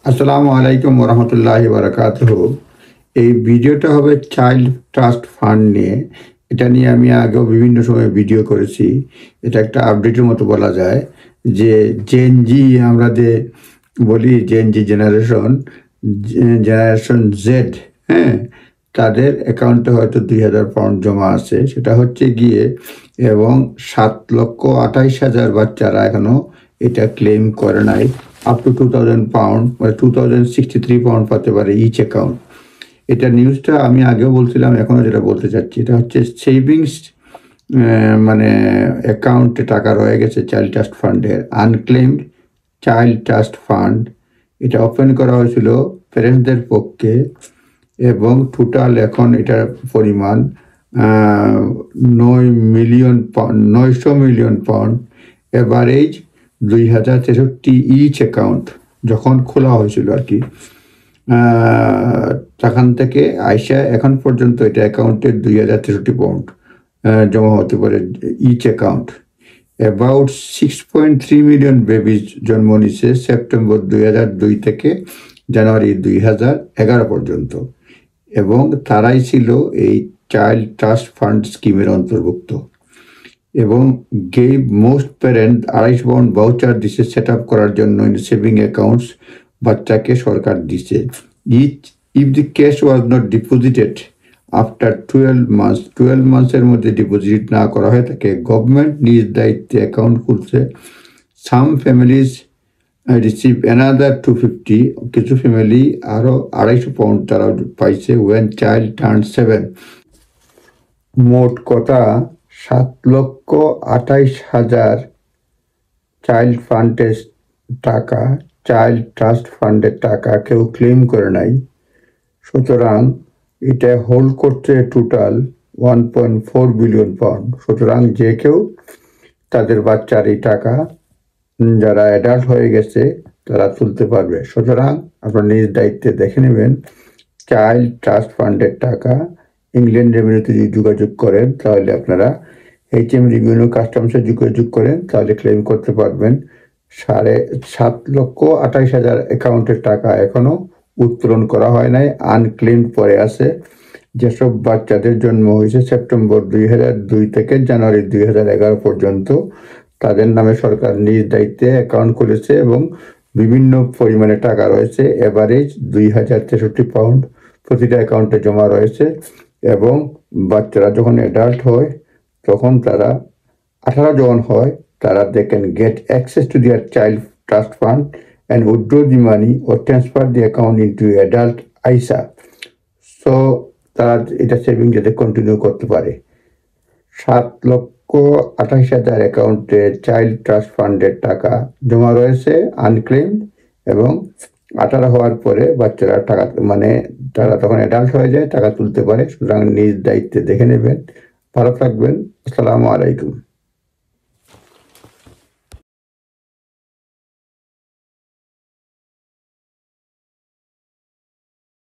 আসসালামু আলাইকুম ওরহমতুল্লাহি বারাকাতুহু। এই ভিডিওটা হবে চাইল্ড ট্রাস্ট ফান্ড নিয়ে। এটা নিয়ে আমি আগেও বিভিন্ন সময় ভিডিও করেছি। এটা একটা আপডেটের মতো বলা যায় যে জেন জি আমরা যে বলি জেন জি জেনারেশন জেড, হ্যাঁ, তাদের অ্যাকাউন্টে হয়তো 2000 পাউন্ড জমা আছে। সেটা হচ্ছে গিয়ে এবং 7,28,000 বাচ্চারা এখনও এটা ক্লেম করে নাই। আপ টু 2000 পাউন্ড মানে 2063 পাউন্ড পাতে পারে ইচ অ্যাকাউন্ট। এটা নিউজটা আমি আগেও বলছিলাম, এখনও যেটা বলতে চাচ্ছি, এটা হচ্ছে সেভিংস মানে অ্যাকাউন্টে টাকা রয়ে গেছে চাইল্ড ট্রাস্ট ফান্ডের, আনক্লেমড চাইল্ড ট্রাস্ট ফান্ড। এটা ওপেন করা হয়েছিল প্যারেন্টসদের পক্ষে এবং টোটাল এখন এটার পরিমাণ 900 million pound, average 2063 each account যখন খোলা হয়েছিল আর কি। তখন থেকে আইসা এখন পর্যন্ত এটা অ্যাকাউন্টে 2063 পাউন্ড জমা হতে পারে each account. About 6.3 million babies জন্ম নিছে সেপ্টেম্বর 2002 থেকে জানুয়ারি 2011 পর্যন্ত, এবং তারাই ছিল এই চাইল্ড ট্রাস্ট ফান্ড স্কিমের অন্তর্ভুক্ত। এবং gave most parent 250 pound voucher দিছে সেট আপ করার জন্য সেভিং অ্যাকাউন্টস বাচ্চাকে সরকার দিছে। If the cash was not deposited after 12 মান্থসের মধ্যে ডিপোজিট না করা হয় তাকে গভর্নমেন্ট নিজ দায়িত্বে অ্যাকাউন্ট খুলছে। সাম ফ্যামিলিজ রিসিভ অ্যানাদার 250, কিছু ফ্যামিলি আরও 250 পাউন্ড তারা পাইছে ওয়েন চাইল্ড টার্ন 7। মোট কথা 7,28,000 চাইল্ড ফান্ডের টাকা, চাইল্ড ট্রাস্ট ফান্ডের টাকা কেউ ক্লেম করে নাই। সুতরাং এটা হোল্ড করছে টোটাল 1.4 বিলিয়ন পাউন্ড। সুতরাং যে কেউ তাদের বাচ্চার এই টাকা, যারা অ্যাডাল্ট হয়ে গেছে, তারা তুলতে পারবে। সুতরাং আপনার নিজ দায়িত্বে দেখে নেবেন চাইল্ড ট্রাস্ট ফান্ডের টাকা। ইংল্যান্ড রেভিনিউতে যদি যোগাযোগ করেন তাহলে আপনারা HM রেভিনিউ কাস্টমসে যোগাযোগ করেন তাহলে ক্লেম করতে পারবেন। 7,28,000 অ্যাকাউন্টের টাকা এখনও উত্তোলন করা হয় নাই, আনক্লেমড পরে আছে। যেসব বাচ্চাদের জন্ম হয়েছে সেপ্টেম্বর 2002 থেকে জানুয়ারি 2011 পর্যন্ত, তাদের নামে সরকার নিজ দায়িত্বে অ্যাকাউন্ট খুলেছে এবং বিভিন্ন পরিমাণে টাকা রয়েছে। এভারেজ 2063 পাউন্ড প্রতিটা অ্যাকাউন্টে জমা রয়েছে। এবং বাচ্চারা যখন অ্যাডাল্ট হয়, তখন তারা 18 যখন হয়, তারা they can get access to their child trust fund and withdraw the money ও transfer the account into adult ISA. So তারা এটা সেভিং যাতে কন্টিনিউ করতে পারে। 7,28,000 অ্যাকাউন্টে চাইল্ড ট্রাস্ট ফান্ডের টাকা জমা রয়েছে আনক্লেমড, এবং 18 হওয়ার পরে বাচ্চারা টাকা মানে তারা তখন অ্যাডাল্ট হয়ে যায়, টাকা তুলতে পারে। সুতরাং নিজ দায়িত্বে দেখে নেবেন। ভালো থাকবেন। আসসালামু আলাইকুম।